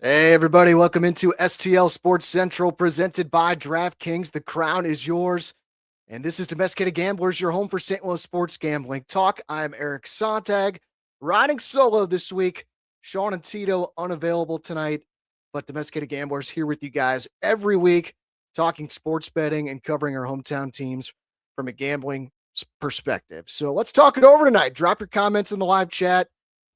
Hey, everybody, welcome into STL Sports Central presented by DraftKings. The crown is yours. And this is Domesticated Gamblers, your home for St. Louis sports gambling talk. I'm Eric Sontag, riding solo this week. Sean and Tito unavailable tonight, but Domesticated Gamblers here with you guys every week, talking sports betting and covering our hometown teams from a gambling perspective. So let's talk it over tonight. Drop your comments in the live chat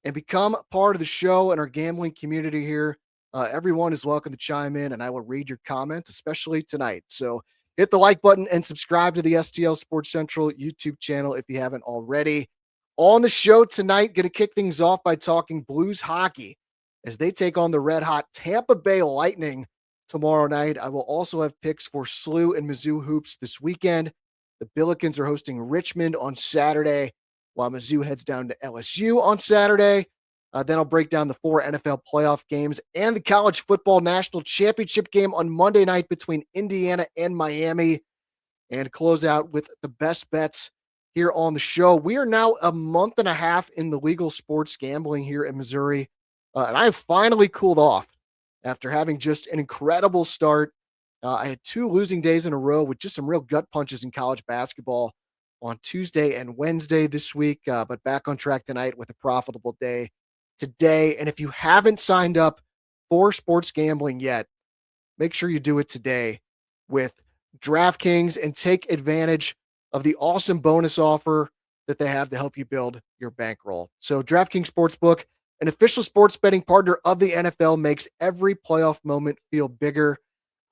and become part of the show and our gambling community here. Everyone is welcome to chime in, and I will read your comments, especially tonight. So hit the like button and subscribe to the STL Sports Central YouTube channel if you haven't already. On the show tonight, going to kick things off by talking Blues hockey as they take on the red-hot Tampa Bay Lightning tomorrow night. I will also have picks for SLU and Mizzou hoops this weekend. The Billikens are hosting Richmond on Saturday, while Mizzou heads down to LSU on Saturday. Then I'll break down the 4 NFL playoff games and the college football national championship game on Monday night between Indiana and Miami, and close out with the best bets here on the show. We are now a month and a half in the legal sports gambling here in Missouri, and I have finally cooled off after having just an incredible start. I had 2 losing days in a row with just some real gut punches in college basketball on Tuesday and Wednesday this week, but back on track tonight with a profitable day today. And if you haven't signed up for sports gambling yet, make sure you do it today with DraftKings and take advantage of the awesome bonus offer that they have to help you build your bankroll. So DraftKings Sportsbook, an official sports betting partner of the NFL, makes every playoff moment feel bigger.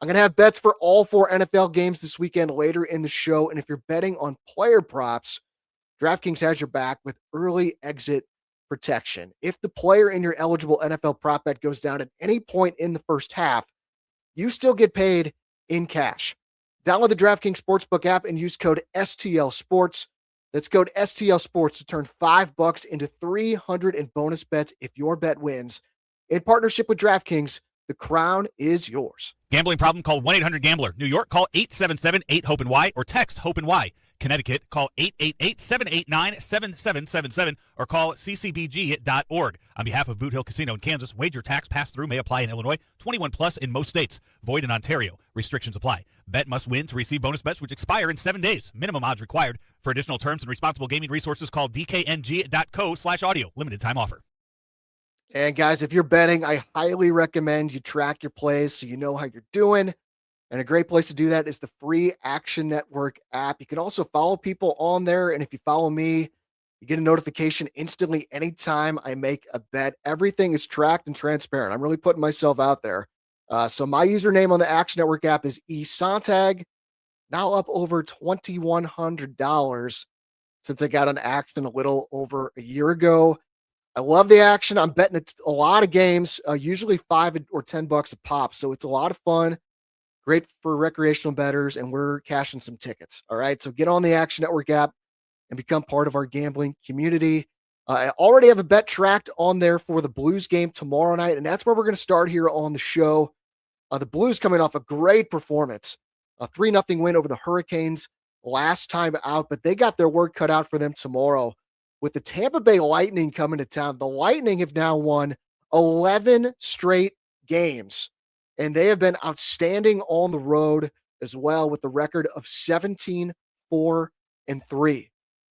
I'm going to have bets for all 4 NFL games this weekend later in the show. And if you're betting on player props, DraftKings has your back with early exit protection. If the player in your eligible NFL prop bet goes down at any point in the first half, you still get paid in cash. Download the DraftKings Sportsbook app and use code STL Sports. That's code STL Sports to turn $5 into $300 in bonus bets if your bet wins. In partnership with DraftKings, the crown is yours. Gambling problem? Call 1-800-GAMBLER. New York, call 877-8-HOPE-NY or text HOPE-NY. Connecticut, call 888-789-7777 or call ccbg.org. On behalf of Boot Hill Casino in Kansas, wager tax pass-through may apply in Illinois, 21 plus in most states. Void in Ontario. Restrictions apply. Bet must win to receive bonus bets which expire in 7 days. Minimum odds required. For additional terms and responsible gaming resources, call dkng.co/audio. Limited time offer. And guys, if you're betting, I highly recommend you track your plays so you know how you're doing. And a great place to do that is the free Action Network app. You can also follow people on there. And if you follow me, you get a notification instantly anytime I make a bet. Everything is tracked and transparent. I'm really putting myself out there. So my username on the Action Network app is esontag, now up over $2,100 since I got on Action a little over a year ago. I love the action. I'm betting a lot of games, usually $5 or $10 a pop. So it's a lot of fun. Great for recreational bettors, and we're cashing some tickets. All right, so get on the Action Network app and become part of our gambling community. I already have a bet tracked on there for the Blues game tomorrow night, and that's where we're going to start here on the show. The Blues coming off a great performance, a 3-0 win over the Hurricanes last time out, but they got their work cut out for them tomorrow with the Tampa Bay Lightning coming to town. The Lightning have now won 11 straight games, and they have been outstanding on the road as well with the record of 17-4-3.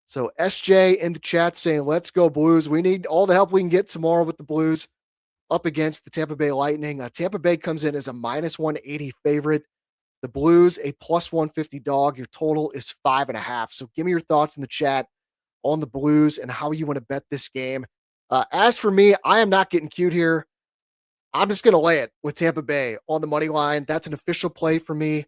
So SJ in the chat saying, let's go Blues. We need all the help we can get tomorrow with the Blues up against the Tampa Bay Lightning. Tampa Bay comes in as a -180 favorite. The Blues, a +150 dog. Your total is 5.5. So give me your thoughts in the chat on the Blues and how you want to bet this game. As for me, I am not getting cute here. I'm just going to lay it with Tampa Bay on the money line. That's an official play for me.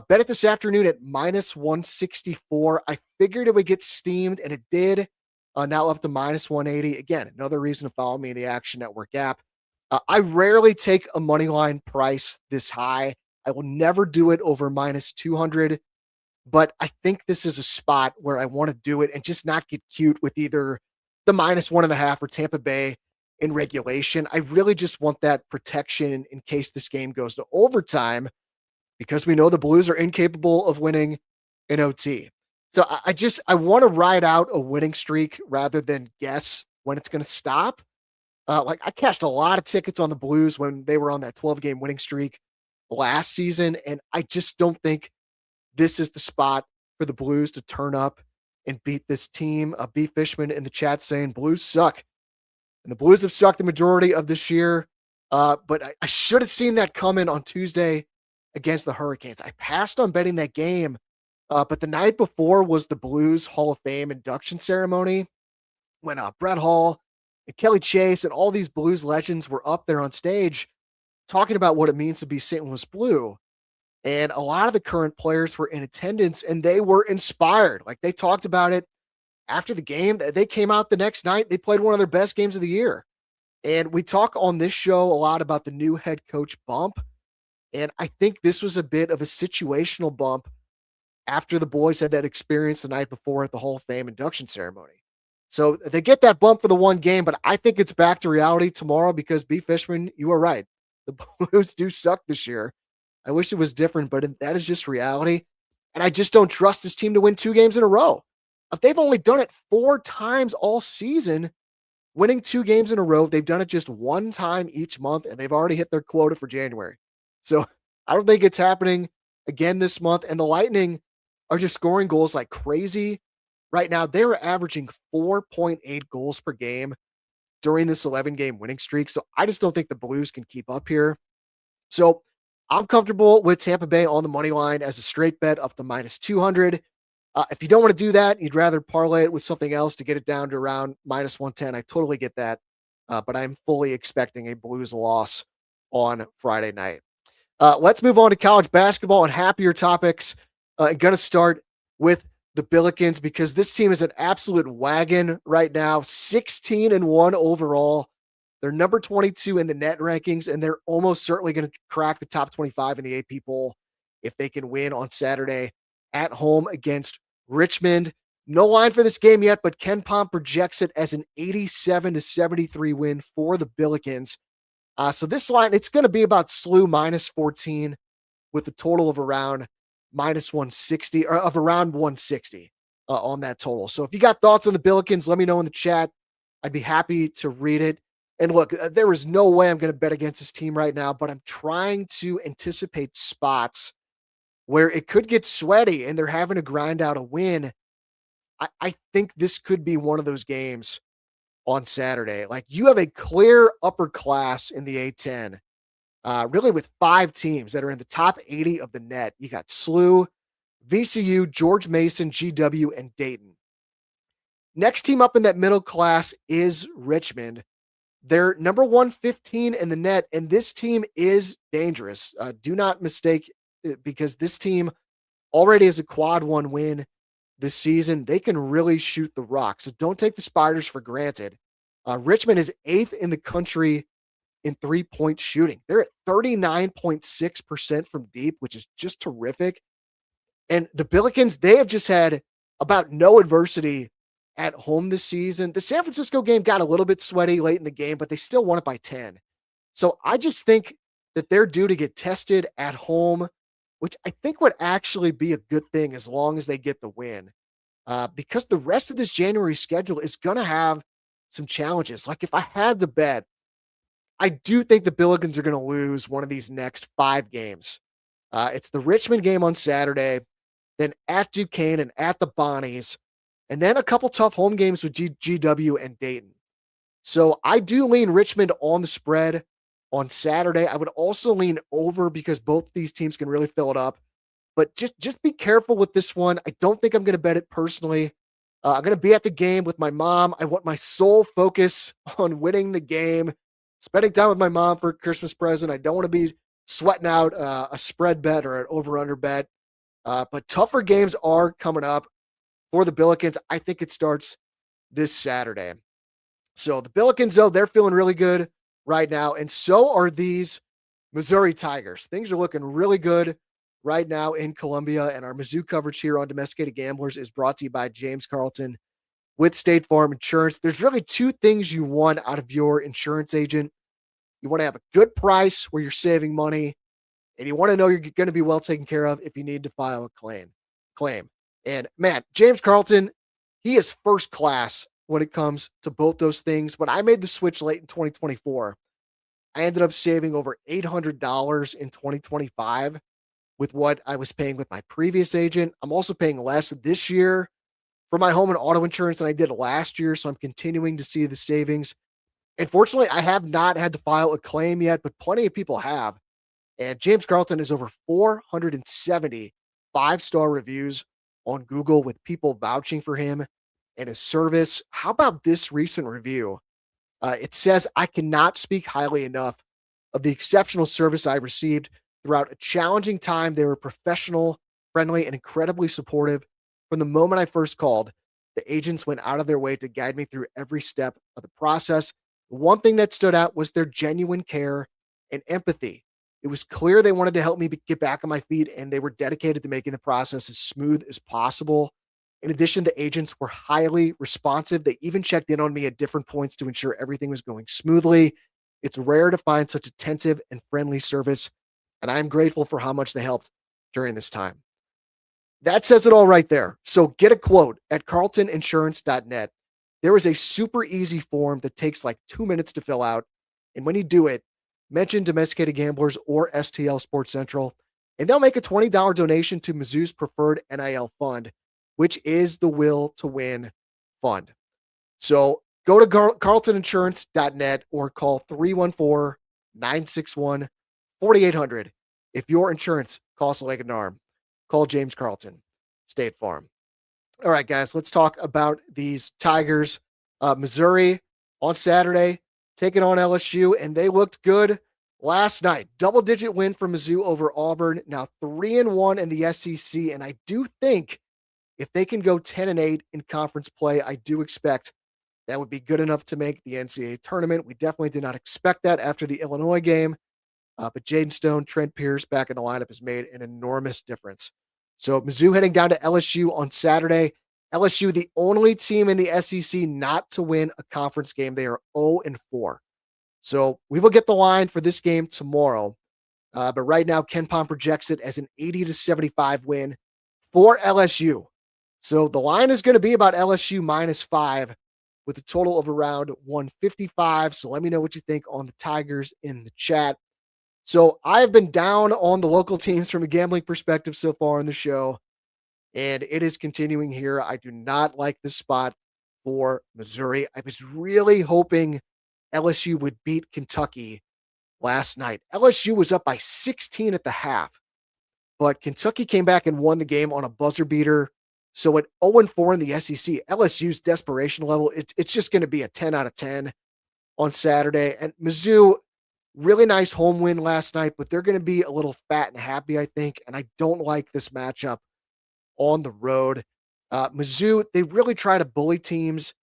Bet it this afternoon at -164. I figured it would get steamed, and it did. Now up to -180. Again, another reason to follow me in the Action Network app. I rarely take a money line price this high. I will never do it over -200. But I think this is a spot where I want to do it and just not get cute with either the -1.5 or Tampa Bay in regulation. I really just want that protection in case this game goes to overtime, because we know the Blues are incapable of winning in OT. So I want to ride out a winning streak rather than guess when it's going to stop. Like I cashed a lot of tickets on the Blues when they were on that 12-game winning streak last season, and I just don't think this is the spot for the Blues to turn up and beat this team. B. Fishman in the chat saying Blues suck. And the Blues have sucked the majority of this year. But I should have seen that coming on Tuesday against the Hurricanes. I passed on betting that game. But the night before was the Blues Hall of Fame induction ceremony when Brett Hall and Kelly Chase and all these Blues legends were up there on stage talking about what it means to be St. Louis Blue. And a lot of the current players were in attendance and they were inspired. Like they talked about it after the game. They came out the next night. They played one of their best games of the year. And we talk on this show a lot about the new head coach bump. And I think this was a bit of a situational bump after the boys had that experience the night before at the Hall of Fame induction ceremony. So they get that bump for the one game, but I think it's back to reality tomorrow because B. Fishman, you were right. The Blues do suck this year. I wish it was different, but that is just reality. And I just don't trust this team to win 2 games in a row. If they've only done it 4 times all season, winning 2 games in a row, they've done it just 1 time each month, and they've already hit their quota for January. So I don't think it's happening again this month. And the Lightning are just scoring goals like crazy. Right now, they're averaging 4.8 goals per game during this 11-game winning streak. So I just don't think the Blues can keep up here. So I'm comfortable with Tampa Bay on the money line as a straight bet up to minus 200. If you don't want to do that, you'd rather parlay it with something else to get it down to around minus 110. I totally get that. But I'm fully expecting a Blues loss on Friday night. Let's move on to college basketball and happier topics. Going to start with the Billikens because this team is an absolute wagon right now. 16-1 overall. They're number 22 in the net rankings, and they're almost certainly going to crack the top 25 in the AP poll if they can win on Saturday at home against Richmond. No line for this game yet, but Ken Pom projects it as an 87-73 win for the Billikens. So this line, it's going to be about SLU minus 14 with a total of around minus 160 or of around 160 on that total. So if you got thoughts on the Billikens, let me know in the chat. I'd be happy to read it. And look, there is no way I'm going to bet against this team right now, but I'm trying to anticipate spots where it could get sweaty and they're having to grind out a win. I think this could be one of those games on Saturday. Like you have a clear upper class in the A10, really with 5 teams that are in the top 80 of the net. You got SLU, VCU, George Mason, GW, and Dayton. Next team up in that middle class is Richmond. They're number 115 in the net, and this team is dangerous. Do not mistake it because this team already has a quad 1 win this season. They can really shoot the rock, so don't take the Spiders for granted. Richmond is 8th in the country in 3-point shooting. They're at 39.6% from deep, which is just terrific. And the Billikens, they have just had about no adversity at home this season. The San Francisco game got a little bit sweaty late in the game, but they still won it by 10. So I just think that they're due to get tested at home, which I think would actually be a good thing as long as they get the win. Because the rest of this January schedule is going to have some challenges. Like if I had to bet, I do think the Billikens are going to lose one of these next 5 games. It's the Richmond game on Saturday, then at Duquesne and at the Bonnies, and then a couple tough home games with GW and Dayton. So I do lean Richmond on the spread on Saturday. I would also lean over because both these teams can really fill it up. But just be careful with this one. I don't think I'm going to bet it personally. I'm going to be at the game with my mom. I want my sole focus on winning the game, spending time with my mom for a Christmas present. I don't want to be sweating out a spread bet or an over-under bet. But tougher games are coming up for the Billikens. I think it starts this Saturday. So the Billikens, though, they're feeling really good right now. And so are these Missouri Tigers. Things are looking really good right now in Columbia. And our Mizzou coverage here on Domesticated Gamblers is brought to you by James Carlton with State Farm Insurance. There's really 2 things you want out of your insurance agent. You want to have a good price where you're saving money, and you want to know you're going to be well taken care of if you need to file a claim. And man, James Carlton, he is first class when it comes to both those things. When I made the switch late in 2024, I ended up saving over $800 in 2025 with what I was paying with my previous agent. I'm also paying less this year for my home and auto insurance than I did last year. So I'm continuing to see the savings. And fortunately, I have not had to file a claim yet, but plenty of people have. And James Carlton has over 470 five-star reviews on Google with people vouching for him and his service. How about this recent review? It says, I cannot speak highly enough of the exceptional service I received throughout a challenging time. They were professional, friendly, and incredibly supportive. From the moment I first called, the agents went out of their way to guide me through every step of the process. The one thing that stood out was their genuine care and empathy. It was clear they wanted to help me get back on my feet, and they were dedicated to making the process as smooth as possible. In addition, the agents were highly responsive. They even checked in on me at different points to ensure everything was going smoothly. It's rare to find such attentive and friendly service, and I'm grateful for how much they helped during this time. That says it all right there. So get a quote at carltoninsurance.net. There is a super easy form that takes like 2 minutes to fill out. And when you do it, mention Domesticated Gamblers or STL Sports Central, and they'll make a $20 donation to Mizzou's preferred NIL fund, which is the Will to Win fund. So go to carltoninsurance.net or call 314-961-4800. If your insurance costs a leg and an arm, call James Carlton, State Farm. All right, guys, let's talk about these Tigers. Missouri on Saturday taking on LSU, and they looked good last night. Double-digit win for Mizzou over Auburn. Now 3-1 in the SEC, and I do think if they can go 10-8 in conference play, I do expect that would be good enough to make the NCAA tournament. We definitely did not expect that after the Illinois game, but Jaden Stone, Trent Pierce back in the lineup has made an enormous difference. So Mizzou heading down to LSU on Saturday. LSU, the only team in the SEC not to win a conference game. They are 0-4. So we will get the line for this game tomorrow. But right now, KenPom projects it as an 80-75 win for LSU. So the line is going to be about LSU -5 with a total of around 155. So let me know what you think on the Tigers in the chat. So I've been down on the local teams from a gambling perspective so far in the show, and it is continuing here. I do not like this spot for Missouri. I was really hoping LSU would beat Kentucky last night. LSU was up by 16 at the half, but Kentucky came back and won the game on a buzzer beater. So at 0-4 in the SEC, LSU's desperation level, it's just going to be a 10 out of 10 on Saturday. And Mizzou, really nice home win last night, but they're going to be a little fat and happy, I think. And I don't like this matchup on the road. Mizzou, they really try to bully teams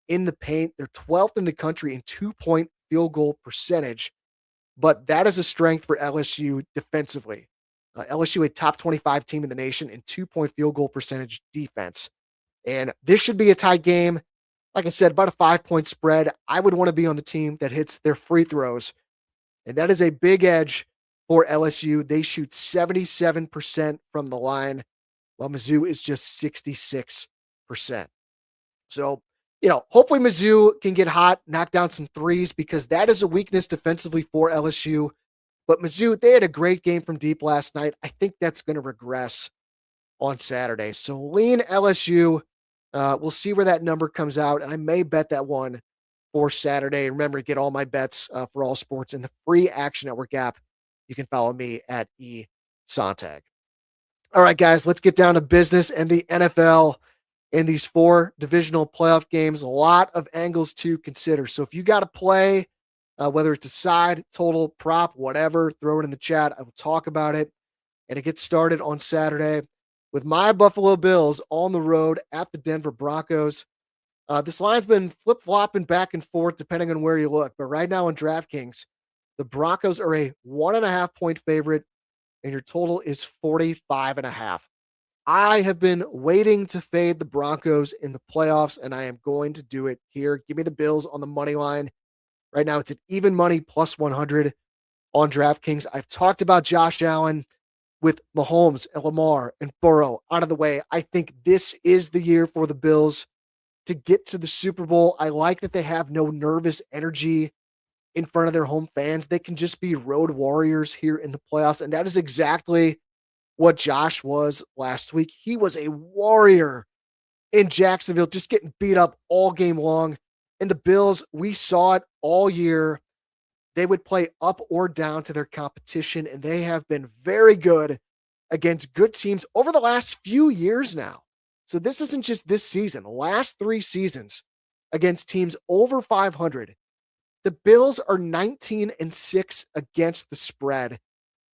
in the paint. They're 12th in the country in 2-point field goal percentage, but that is a strength for LSU defensively. LSU, a top 25 team in the nation in 2-point field goal percentage defense. And this should be a tight game. Like I said, about a 5-point spread. I would want to be on the team that hits their free throws. And that is a big edge for LSU. They shoot 77% from the line, while Mizzou is just 66%. So, hopefully Mizzou can get hot, knock down some threes, because that is a weakness defensively for LSU. But Mizzou, they had a great game from deep last night. I think that's going to regress on Saturday. So lean LSU. We'll see where that number comes out, and I may bet that one for Saturday. And remember to get all my bets for all sports in the free Action Network app. You can follow me at esontag. All right, guys, let's get down to business and the NFL in these 4 divisional playoff games. A lot of angles to consider. So if you got to play, whether it's a side, total, prop, whatever, throw it in the chat. I will talk about it. And it gets started on Saturday with my Buffalo Bills on the road at the Denver Broncos. This line's been flip-flopping back and forth depending on where you look. But right now on DraftKings, the Broncos are a 1.5-point favorite, and your total is 45.5. I have been waiting to fade the Broncos in the playoffs, and I am going to do it here. Give me the Bills on the money line. Right now, it's at even money plus 100 on DraftKings. I've talked about Josh Allen with Mahomes and Lamar and Burrow out of the way. I think this is the year for the Bills to get to the Super Bowl. I like that they have no nervous energy in front of their home fans. They can just be road warriors here in the playoffs. And that is exactly what Josh was last week. He was a warrior in Jacksonville, just getting beat up all game long. And the Bills, we saw it all year. They would play up or down to their competition, and they have been very good against good teams over the last few years now. So this isn't just this season. The last 3 seasons against teams over 500, the Bills are 19-6 against the spread.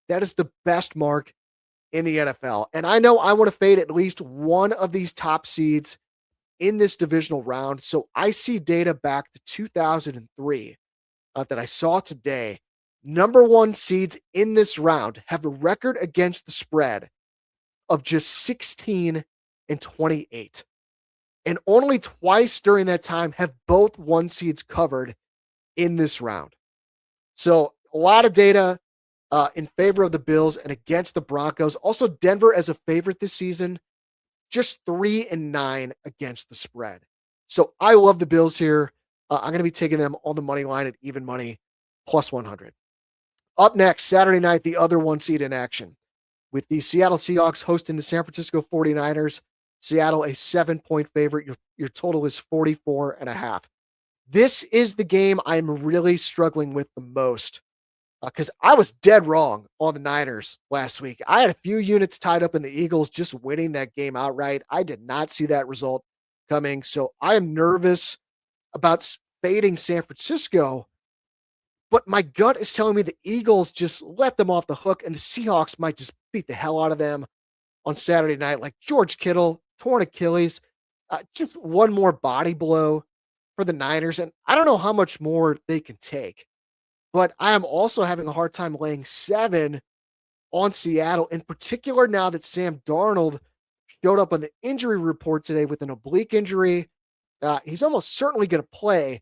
That is the best mark in the NFL. And I know I want to fade at least one of these top seeds in this divisional round. So I see data back to 2003 that I saw today. Number 1 seeds in this round have a record against the spread of just 16-28. And only twice during that time have both 1 seeds covered in this round. So a lot of data in favor of the Bills and against the Broncos. Also, Denver as a favorite this season, just 3-9 against the spread. So I love the Bills here. I'm going to be taking them on the money line at even money, plus 100. Up next, Saturday night, the other 1 seed in action with the Seattle Seahawks hosting the San Francisco 49ers. Seattle, a 7-point favorite. Your total is 44.5. This is the game I'm really struggling with the most because I was dead wrong on the Niners last week. I had a few units tied up in the Eagles just winning that game outright. I did not see that result coming. So I am nervous about fading San Francisco, but my gut is telling me the Eagles just let them off the hook and the Seahawks might just beat the hell out of them on Saturday night. Like George Kittle, torn Achilles, just one more body blow for the Niners. And I don't know how much more they can take, but I am also having a hard time laying 7 on Seattle, in particular now that Sam Darnold showed up on the injury report today with an oblique injury. He's almost certainly going to play,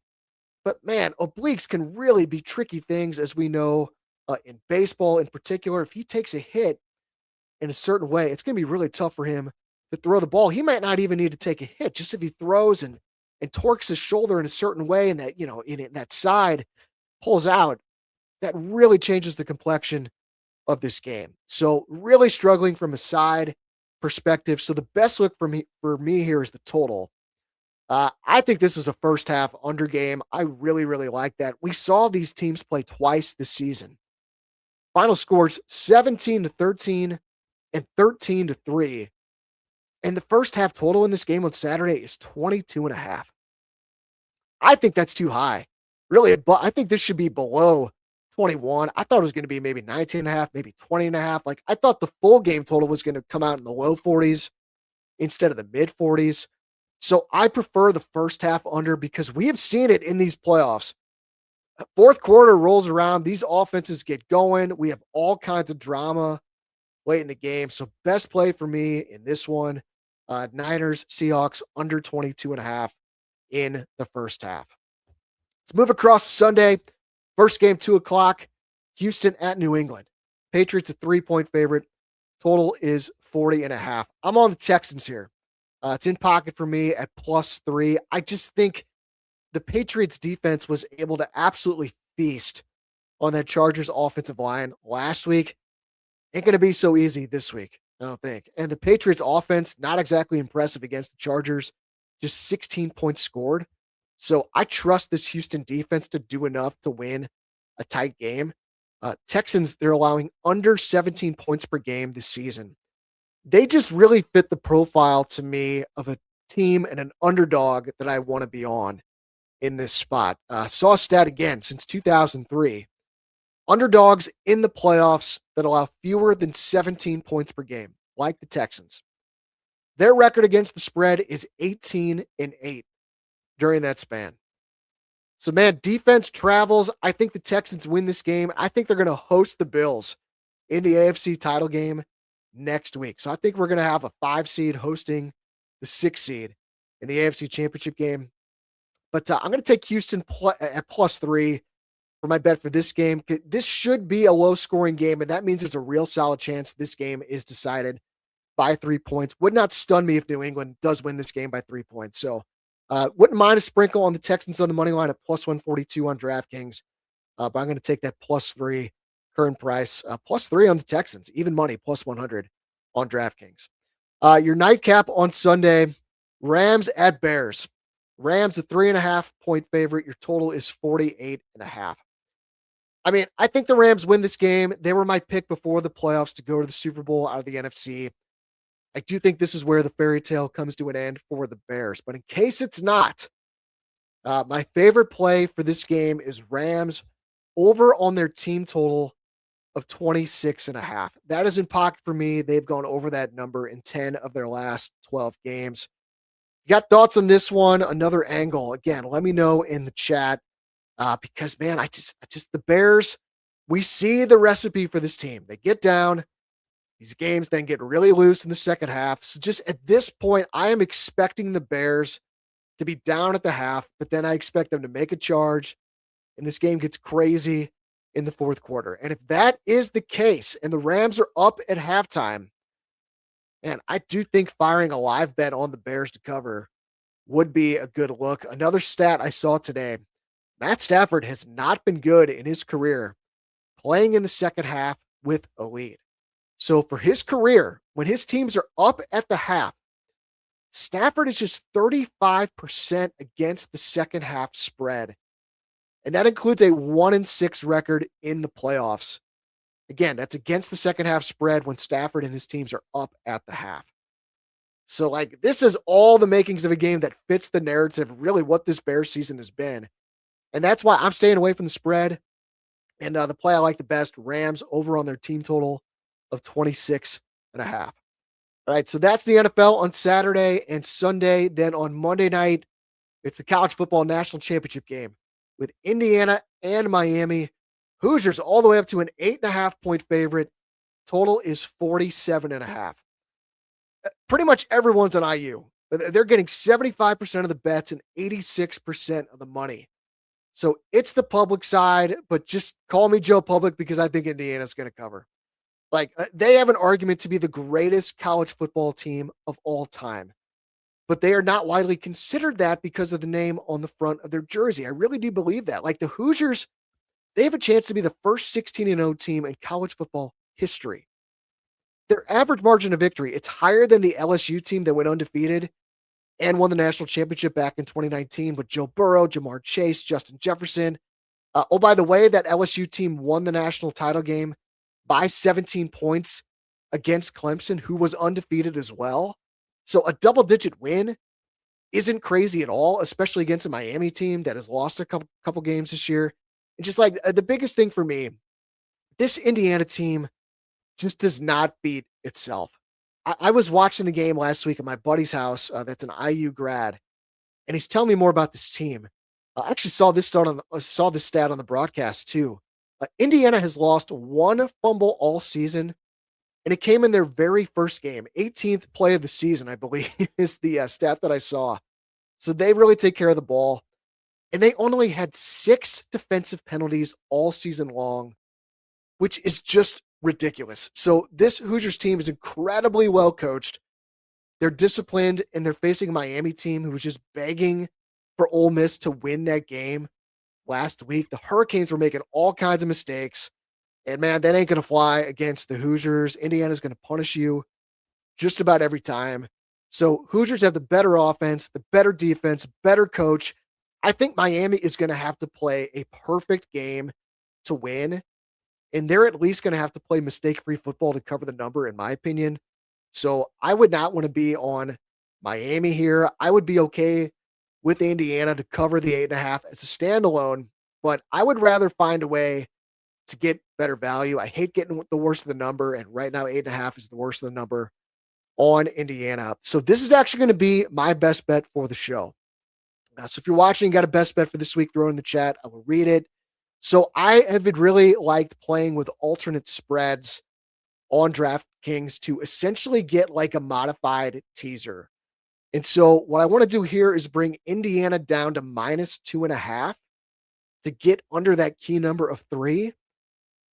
but man, obliques can really be tricky things, as we know in baseball in particular. If he takes a hit in a certain way, it's going to be really tough for him to throw the ball. He might not even need to take a hit, just if he throws and torques his shoulder in a certain way and that, in that side pulls out, that really changes the complexion of this game. So really struggling from a side perspective. So the best look for me here is the total. I think this is a first half under game. I really, really like that. We saw these teams play twice this season. Final scores 17-13 and 13-3. And the first half total in this game on Saturday is 22.5. I think that's too high. Really, but I think this should be below 21. I thought it was going to be maybe 19.5, maybe 20.5. Like I thought the full game total was going to come out in the low 40s instead of the mid 40s. So I prefer the first half under because we have seen it in these playoffs. Fourth quarter rolls around. These offenses get going. We have all kinds of drama late in the game. So best play for me in this one, Niners, Seahawks under 22.5 in the first half. Let's move across Sunday. First game, 2:00, Houston at New England. Patriots a 3-point favorite. Total is 40.5. I'm on the Texans here. It's in pocket for me at +3. I just think the Patriots defense was able to absolutely feast on that Chargers offensive line last week. Ain't going to be so easy this week, I don't think. And the Patriots offense, not exactly impressive against the Chargers, just 16 points scored. So I trust this Houston defense to do enough to win a tight game. Texans, they're allowing under 17 points per game this season. They just really fit the profile to me of a team and an underdog that I want to be on in this spot. Saw a stat again since 2003. Underdogs in the playoffs that allow fewer than 17 points per game, like the Texans. Their record against the spread is 18-8 during that span. So, man, defense travels. I think the Texans win this game. I think they're going to host the Bills in the AFC title game next week. So I think we're going to have a 5 seed hosting the 6 seed in the AFC championship game. But I'm going to take Houston at +3 for my bet for this game. This should be a low scoring game, and that means there's a real solid chance this game is decided by 3 points. Would not stun me if New England does win this game by 3 points. So Wouldn't mind a sprinkle on the Texans on the money line at plus 142 on DraftKings, but I'm going to take that plus 3 current price, plus 3 on the Texans, even money, plus 100 on DraftKings. Your nightcap on Sunday, Rams at Bears. Rams a 3.5-point favorite. Your total is 48.5. I mean, I think the Rams win this game. They were my pick before the playoffs to go to the Super Bowl out of the NFC. I do think this is where the fairy tale comes to an end for the Bears. But in case it's not, my favorite play for this game is Rams over on their team total of 26.5. That is in pocket for me. They've gone over that number in 10 of their last 12 games. You got thoughts on this one? Another angle. Again, let me know in the chat. Because man, I just the Bears, we see the recipe for this team. They get down, these games then get really loose in the second half. So just at this point, I am expecting the Bears to be down at the half, but then I expect them to make a charge, and this game gets crazy in the fourth quarter. And if that is the case, and the Rams are up at halftime, man, I do think firing a live bet on the Bears to cover would be a good look. Another stat I saw today, Matt Stafford has not been good in his career playing in the second half with a lead. So for his career, when his teams are up at the half, Stafford is just 35% against the second half spread. And that includes a 1-6 record in the playoffs. Again, that's against the second half spread when Stafford and his teams are up at the half. So like this is all the makings of a game that fits the narrative, really what this Bears season has been. And that's why I'm staying away from the spread. And the play I like the best, Rams over on their team total of 26.5. All right, so that's the NFL on Saturday and Sunday. Then on Monday night, it's the college football national championship game with Indiana and Miami. Hoosiers all the way up to an 8.5-point favorite. Total is 47.5. Pretty much everyone's on IU. They're getting 75% of the bets and 86% of the money. So it's the public side, but just call me Joe Public because I think Indiana's going to cover. Like they have an argument to be the greatest college football team of all time, but they are not widely considered that because of the name on the front of their jersey. I really do believe that. Like the Hoosiers, they have a chance to be the first 16-0 team in college football history. Their average margin of victory, it's higher than the LSU team that went undefeated and won the national championship back in 2019 with Joe Burrow, Jamar Chase, Justin Jefferson. Oh, by the way, that LSU team won the national title game by 17 points against Clemson, who was undefeated as well. So a double-digit win isn't crazy at all, especially against a Miami team that has lost a couple games this year. And just like the biggest thing for me, this Indiana team just does not beat itself. I was watching the game last week at my buddy's house. That's an IU grad, and he's telling me more about this team. I actually saw this stat on the broadcast too. Indiana has lost one fumble all season, and it came in their very first game. 18th play of the season, I believe, is the stat that I saw. So they really take care of the ball, and they only had 6 defensive penalties all season long, which is just ridiculous. So this Hoosiers team is incredibly well coached. They're disciplined, and they're facing a Miami team who was just begging for Ole Miss to win that game last week. The Hurricanes were making all kinds of mistakes, and man, that ain't going to fly against the Hoosiers. Indiana's going to punish you just about every time. So Hoosiers have the better offense, the better defense, better coach. I think Miami is going to have to play a perfect game to win. And they're at least going to have to play mistake-free football to cover the number, in my opinion. So I would not want to be on Miami here. I would be okay with Indiana to cover the 8.5 as a standalone, but I would rather find a way to get better value. I hate getting the worst of the number, and right now 8.5 is the worst of the number on Indiana. So this is actually going to be my best bet for the show. So if you're watching, got a best bet for this week, throw it in the chat. I will read it. So I have really liked playing with alternate spreads on DraftKings to essentially get like a modified teaser. And so what I want to do here is bring Indiana down to -2.5 to get under that key number of 3.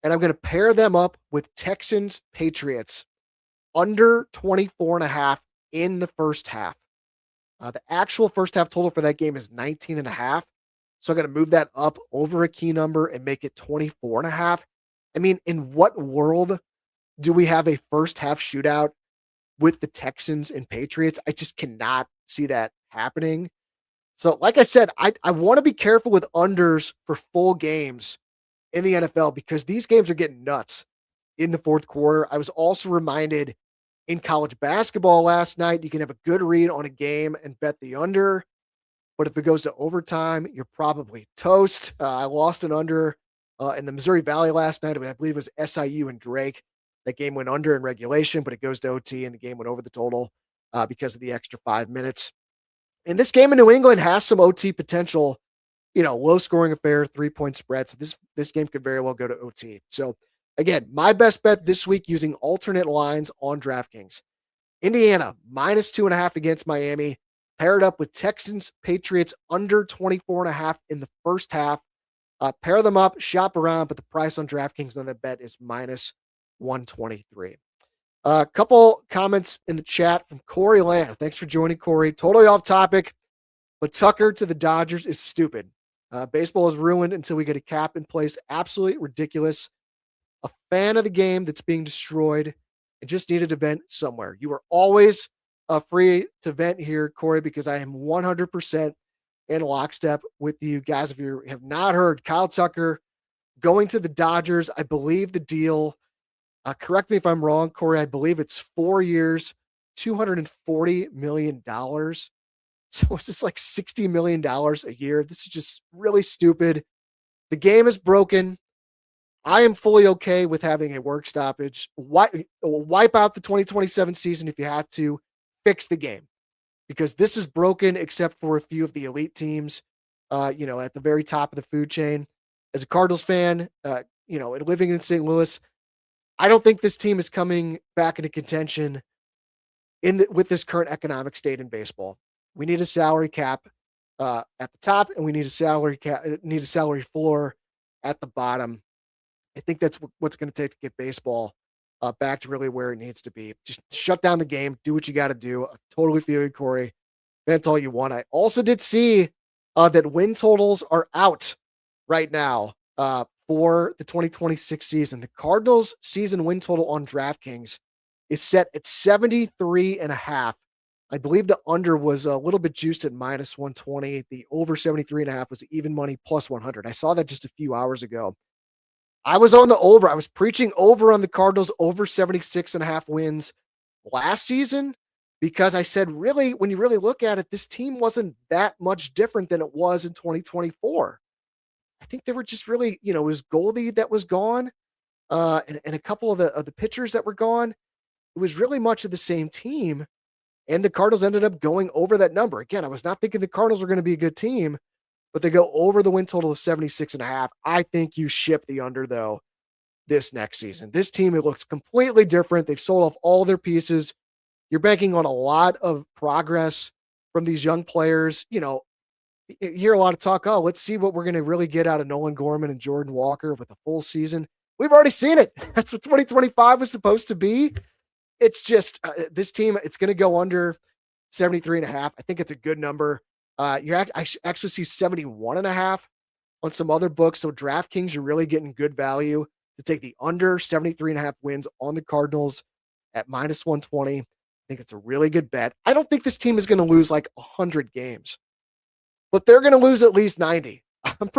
And I'm going to pair them up with Texans Patriots under 24.5 in the first half. The actual first half total for that game is 19.5. So I'm going to move that up over a key number and make it 24.5. I mean, in what world do we have a first half shootout with the Texans and Patriots? I just cannot see that happening. So, like I said, I want to be careful with unders for full games in the NFL because these games are getting nuts in the fourth quarter. I was also reminded in college basketball last night, you can have a good read on a game and bet the under. But if it goes to overtime, you're probably toast. I lost an under in the Missouri Valley last night. I believe it was SIU and Drake. That game went under in regulation, but it goes to OT, and the game went over the total because of the extra 5 minutes. And this game in New England has some OT potential. Low scoring affair, 3-point spread. So this game could very well go to OT. So again, my best bet this week using alternate lines on DraftKings. Indiana -2.5 against Miami. Paired up with Texans, Patriots under 24.5 in the first half. Pair them up, shop around, but the price on DraftKings on that bet is -123. A couple comments in the chat from Corey Land. Thanks for joining, Corey. Totally off topic, but Tucker to the Dodgers is stupid. Baseball is ruined until we get a cap in place. Absolutely ridiculous. A fan of the game that's being destroyed. I just needed to vent somewhere. You are always free to vent here, Corey, because I am 100% in lockstep with you guys. If you have not heard, Kyle Tucker going to the Dodgers, I believe the deal, correct me if I'm wrong, Corey, I believe it's 4 years, $240 million. So it's just like $60 million a year. This is just really stupid. The game is broken. I am fully okay with having a work stoppage. Wipe out the 2027 season if you have to. Fix the game because this is broken except for a few of the elite teams, at the very top of the food chain. As a Cardinals fan, and living in St. Louis, I don't think this team is coming back into contention with this current economic state in baseball. We need a salary cap at the top, and we need a salary floor at the bottom. I think that's what's going to take to get baseball back to really where it needs to be. Just shut down the game. Do what you got to do. I totally feel you, Corey. That's all you want. I also did see that win totals are out right now for the 2026 season. The Cardinals season win total on DraftKings is set at 73.5. I believe the under was a little bit juiced at -120. The over 73.5 was even money plus 100. I saw that just a few hours ago. I was on the over. I was preaching over on the Cardinals over 76.5 wins last season because I said, really, when you really look at it, this team wasn't that much different than it was in 2024. I think they were just really, it was Goldie that was gone and a couple of the pitchers that were gone. It was really much of the same team. And the Cardinals ended up going over that number. Again, I was not thinking the Cardinals were going to be a good team, but they go over the win total of 76.5. I think you ship the under, though, this next season. This team, it looks completely different. They've sold off all their pieces. You're banking on a lot of progress from these young players. You hear a lot of talk, let's see what we're going to really get out of Nolan Gorman and Jordan Walker with a full season. We've already seen it. That's what 2025 was supposed to be. It's just this team, it's going to go under 73.5. I think it's a good number. I actually see 71.5 on some other books. So DraftKings, you're really getting good value to take the under 73.5 wins on the Cardinals at -120. I think it's a really good bet. I don't think this team is going to lose like 100 games, but they're going to lose at least 90. I'm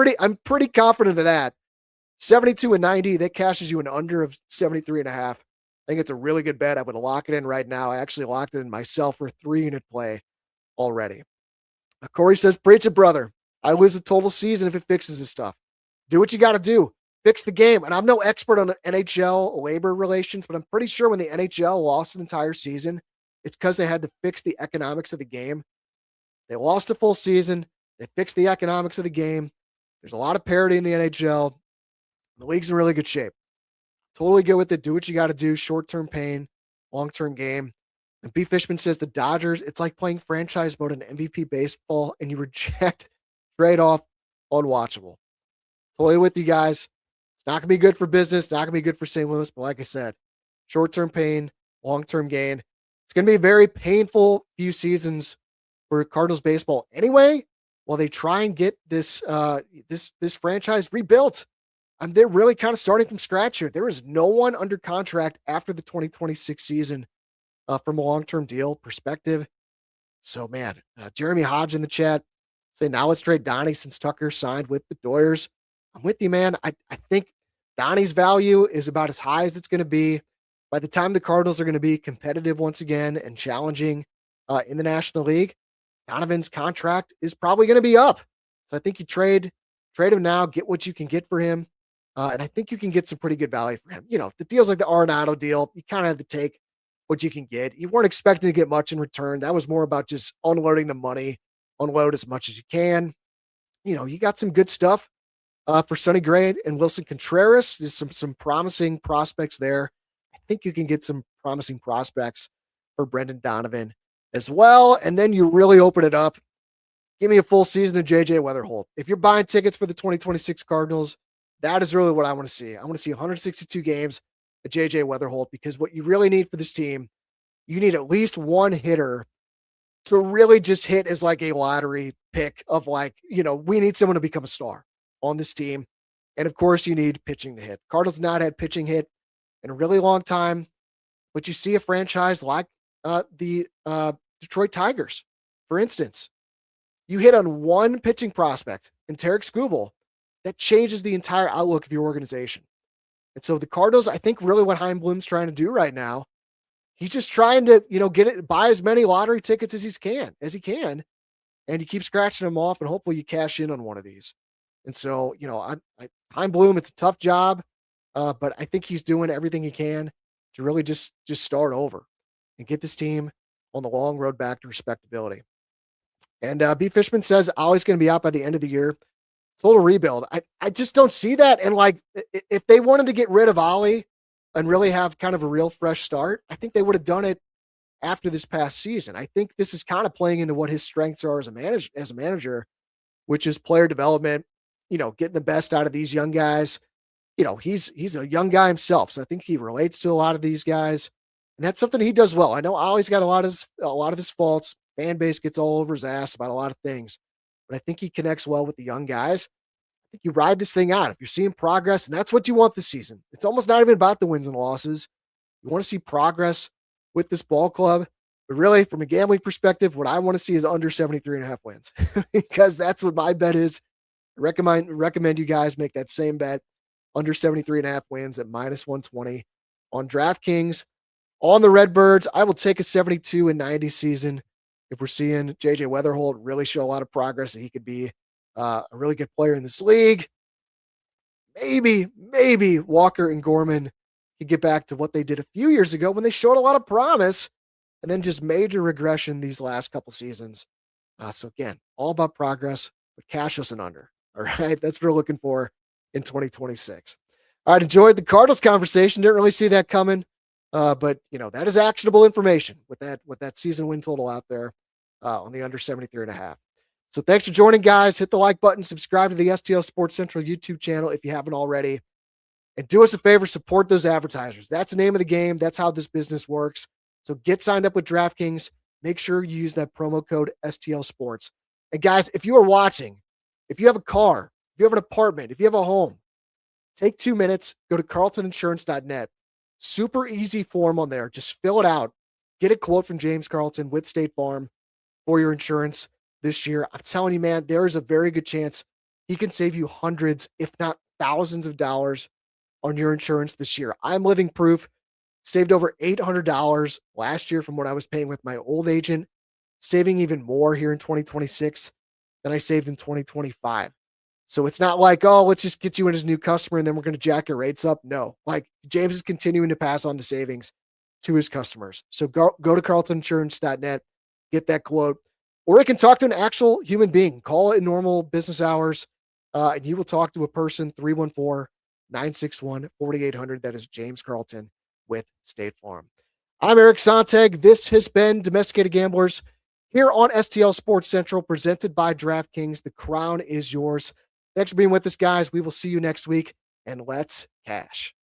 pretty confident of that. 72 and 90, that cashes you an under of 73.5. I think it's a really good bet. I would lock it in right now. I actually locked it in myself for a 3-unit play already. Corey says, preach it, brother. I lose a total season if it fixes this stuff. Do what you got to do. Fix the game. And I'm no expert on NHL labor relations, but I'm pretty sure when the NHL lost an entire season, it's because they had to fix the economics of the game. They lost a full season. They fixed the economics of the game. There's a lot of parity in the NHL. The league's in really good shape. Totally good with it. Do what you got to do. Short-term pain, long-term game. And B. Fishman says the Dodgers, it's like playing franchise mode in MVP baseball and you reject trade-off unwatchable. Totally with you guys. It's not going to be good for business. Not going to be good for St. Louis. But like I said, short-term pain, long-term gain. It's going to be a very painful few seasons for Cardinals baseball anyway, while they try and get this this franchise rebuilt. They're really kind of starting from scratch here. There is no one under contract after the 2026 season from a long-term deal perspective. So, man, Jeremy Hodge in the chat say, now let's trade Donnie since Tucker signed with the Doyers. I'm with you, man. I think Donnie's value is about as high as it's going to be. By the time the Cardinals are going to be competitive once again and challenging in the National League, Donovan's contract is probably going to be up. So I think you trade him now, get what you can get for him. And I think you can get some pretty good value for him. You know, the deals like the Arenado deal, you kind of have to take what you can get. You weren't expecting to get much in return. That was more about just unloading the money, unload as much as you can. You know, you got some good stuff for Sonny Gray and Wilson Contreras. There's some promising prospects there. I think you can get some promising prospects for Brendan Donovan as well. And then you really open it up. Give me a full season of JJ Weatherholt. If you're buying tickets for the 2026 Cardinals, that is really what I want to see. I want to see 162 games of JJ Weatherholt, because what you really need for this team, you need at least one hitter to really just hit as like a lottery pick of like, you know, we need someone to become a star on this team. And of course, you need pitching to hit. Cardinals not had pitching hit in a really long time, but you see a franchise like the Detroit Tigers, for instance. You hit on one pitching prospect in Tarek Skubal, that changes the entire outlook of your organization. And so the Cardinals, I think really what Chaim Bloom's trying to do right now, he's just trying to, you know, buy as many lottery tickets as he can. And you keep scratching them off, and hopefully you cash in on one of these. And so, you know, Chaim Bloom, it's a tough job, but I think he's doing everything he can to really just start over and get this team on the long road back to respectability. And B. Fishman says Ollie's going to be out by the end of the year. Total rebuild. I just don't see that. And like, if they wanted to get rid of Ollie and really have kind of a real fresh start, I think they would have done it after this past season. I think this is kind of playing into what his strengths are as a manager, which is player development, you know, getting the best out of these young guys. You know, he's a young guy himself, so I think he relates to a lot of these guys, and that's something he does well. I know Ollie's got a lot of his faults. Fan base gets all over his ass about a lot of things, but I think he connects well with the young guys. I think you ride this thing out. If you're seeing progress, and that's what you want this season. It's almost not even about the wins and losses. You want to see progress with this ball club. But really, from a gambling perspective, what I want to see is under 73.5 wins because that's what my bet is. I recommend you guys make that same bet, under 73.5 wins at -120 on DraftKings. On the Redbirds, I will take a 72-90 season if we're seeing JJ Weatherholt really show a lot of progress, and he could be a really good player in this league. Maybe Walker and Gorman could get back to what they did a few years ago when they showed a lot of promise, and then just major regression these last couple seasons. So again, all about progress, but cash us an under. All right, that's what we're looking for in 2026. All right, enjoyed the Cardinals conversation. Didn't really see that coming. But you know, that is actionable information with that season win total out there on the under 73.5. So thanks for joining, guys. Hit the like button, subscribe to the STL Sports Central YouTube channel if you haven't already, and do us a favor, support those advertisers. That's the name of the game. That's how this business works. So get signed up with DraftKings. Make sure you use that promo code STL Sports. And guys, if you are watching, if you have a car, if you have an apartment, if you have a home, take 2 minutes, go to carltoninsurance.net. Super easy form on there. Just fill it out. Get a quote from James Carlton with State Farm for your insurance this year. I'm telling you, man, there is a very good chance he can save you hundreds, if not thousands of dollars on your insurance this year. I'm living proof. Saved over $800 last year from what I was paying with my old agent, saving even more here in 2026 than I saved in 2025. So it's not like, oh, let's just get you in as a new customer and then we're going to jack your rates up. No, like James is continuing to pass on the savings to his customers. So go to carltoninsurance.net, get that quote, or you can talk to an actual human being. Call it in normal business hours, and you will talk to a person, 314-961-4800. That is James Carlton with State Farm. I'm Eric Sontag. This has been Domesticated Gamblers here on STL Sports Central, presented by DraftKings. The crown is yours. Thanks for being with us, guys. We will see you next week, and let's cash.